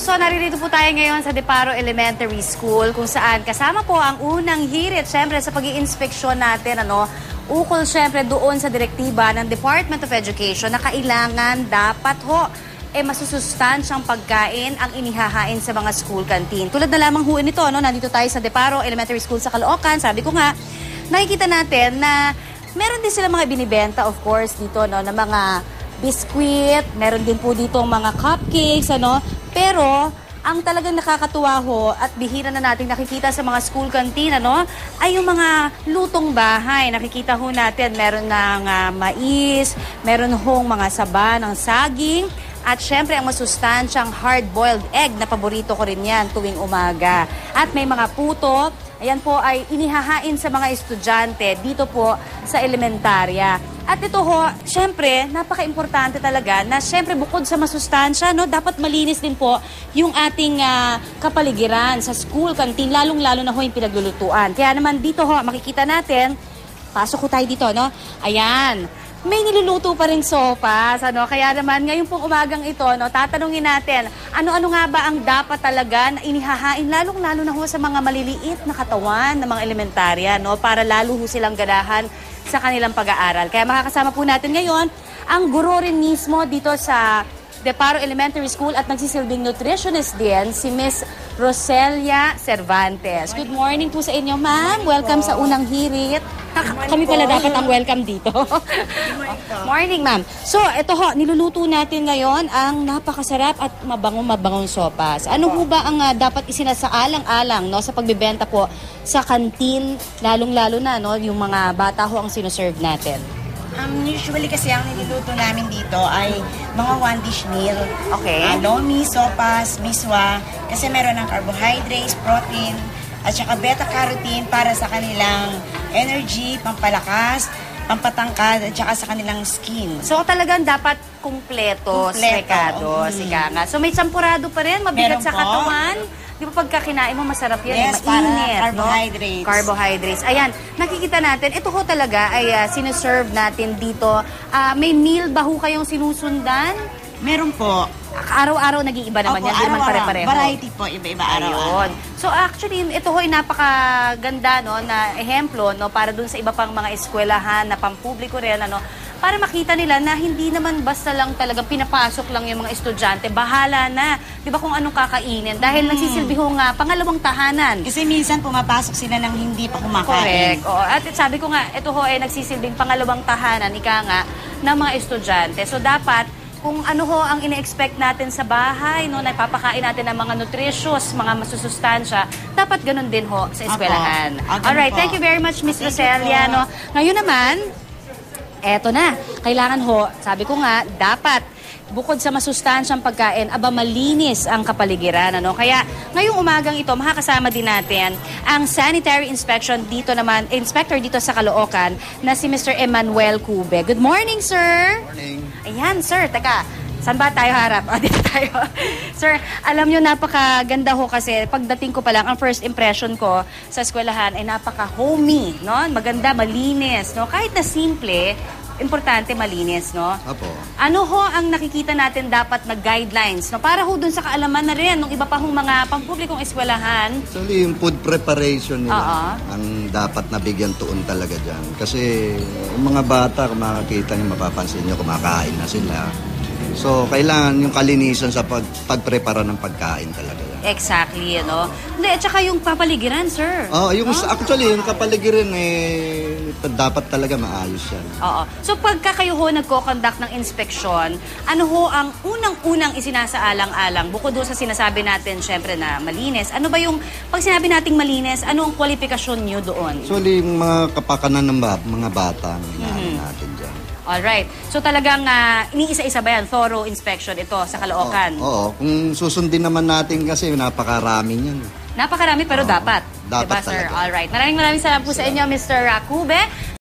kapuso, naririto po tayo ngayon sa Deparo Elementary School kung saan kasama po ang unang hirit syempre sa pag-iinspeksyon natin, ukol syempre doon sa direktiba ng Department of Education na kailangan dapat masusustansyang pagkain ang inihahain sa mga school canteen. Tulad na lamang nito, nandito tayo sa Deparo Elementary School sa Caloocan. Sabi ko nga, nakikita natin na meron din sila mga binibenta, of course, dito, na mga biskwit, meron din po dito mga cupcakes, Pero, ang talagang nakakatuwa at bihira na natin nakikita sa mga school canteen, ay yung mga lutong bahay. Nakikita natin, meron ng mais, meron mga saba ng saging, at syempre ang masustansyang hard-boiled egg na paborito ko rin yan tuwing umaga. At may mga puto, ayan po ay inihahain sa mga estudyante dito po sa elementarya. At ito syempre, napaka-importante talaga na syempre bukod sa masustansya, dapat malinis din po yung ating kapaligiran sa school canteen, lalong-lalo na yung pinaglulutuan. Kaya naman dito makikita natin, pasok tayo dito, Ayan. May niluluto pa rin sopas, Kaya naman, ngayon pong umagang ito, tatanungin natin, ano-ano nga ba ang dapat talaga na inihahain, lalong-lalo na sa mga maliliit na katawan ng mga elementarya, para lalo silang ganahan sa kanilang pag-aaral. Kaya makakasama po natin ngayon ang guro rin mismo dito sa Deparo Elementary School at nagsisilbing nutritionist din, si Miss Roselia Cervantes. Good morning po sa inyo, ma'am. Welcome sa unang hirit. Kami pala dapat ang welcome dito. Morning, ma'am. So, ito niluluto natin ngayon ang napakasarap at mabangong sopas. Ano ba ang dapat isinasaalang-alang sa pagbibenta po sa kantin, lalong-lalo na yung mga bata ang sinoserve natin? Usually kasi ang niluluto namin dito ay mga one-dish meal. Okay. Lomi, sopas, miswa, kasi meron ng carbohydrates, protein, at saka beta-carotene para sa kanilang energy, pampalakas, pampatangkad, at saka sa kanilang skin. So talagang dapat kumpleto. Rekado, sika nga. So may sampurado pa rin, mabigat meron sa katawan. Di ba pagka kinain mo, masarap yan, yes, mainit, carbohydrates. Carbohydrates. Ayan, nakikita natin, ito talaga ay sineserve natin dito. May meal ba kayong sinusundan? Meron po. Araw-araw nag-iiba naman yan, hindi naman pare-pareho. Variety po, iba-iba araw-araw. So actually, ito ay napakaganda na ehemplo para dun sa iba pang mga eskwelahan na pampubliko rin, para makita nila na hindi naman basta lang talagang pinapasok lang yung mga estudyante. Bahala na, di ba, kung anong kakainin. Dahil nagsisilbi pangalawang tahanan. Kasi minsan pumapasok sila ng hindi pa kumakain. Correct. At sabi ko nga, ito ay nagsisilbing pangalawang tahanan, ng mga estudyante. So dapat, kung ang ine-expect natin sa bahay, na ipapakain natin ng mga nutritious, mga masusustansya, dapat ganun din sa eskwelahan. Alright, thank you very much, Miss Roselia. Ngayon naman, eto na, kailangan sabi ko nga, dapat bukod sa masustansyang pagkain, malinis ang kapaligiran. Kaya ngayong umagang ito, makakasama din natin ang sanitary inspector dito sa Caloocan na si Mr. Emmanuel Cube. Good morning, sir! Morning! Ayan, sir, teka. Saan ba tayo harap? Dito tayo. Sir, alam nyo, napakaganda kasi pagdating ko pa lang, ang first impression ko sa eskwelahan ay napaka-homey, Maganda, malinis, Kahit na simple, importante malinis, Opo. Ano ang nakikita natin dapat na guidelines, Para dun sa kaalaman na rin ng iba pa mga pampublikong eskwelahan? Actually, yung food preparation nila, ang dapat nabigyan tuon talaga dyan. Kasi yung mga bata, kung makakita nyo, mapapansin nyo, kumakain na sila. So, kailangan yung kalinisan sa pagprepara ng pagkain talaga yan. Exactly, Hindi, at saka yung papaligiran, sir. Actually, yung kapaligiran, dapat talaga maayos yan. Oo. So, pagka kayo nagko-conduct ng inspeksyon, ano ang unang-unang isinasaalang-alang? Bukod sa sinasabi natin, syempre, na malinis. Ano ba pag sinabi nating malinis, ano ang kwalifikasyon nyo doon? Actually, yung mga kapakanan ng mga bata, ang natin dyan. Alright. So talagang iniisa-isa ba yan? Thorough inspection ito sa Caloocan? Oo. Kung susundin naman natin kasi napakarami yan. Napakarami pero dapat. Dapat diba, sir? talaga. Alright. Maraming salamat po sa inyo, Mr. Cube.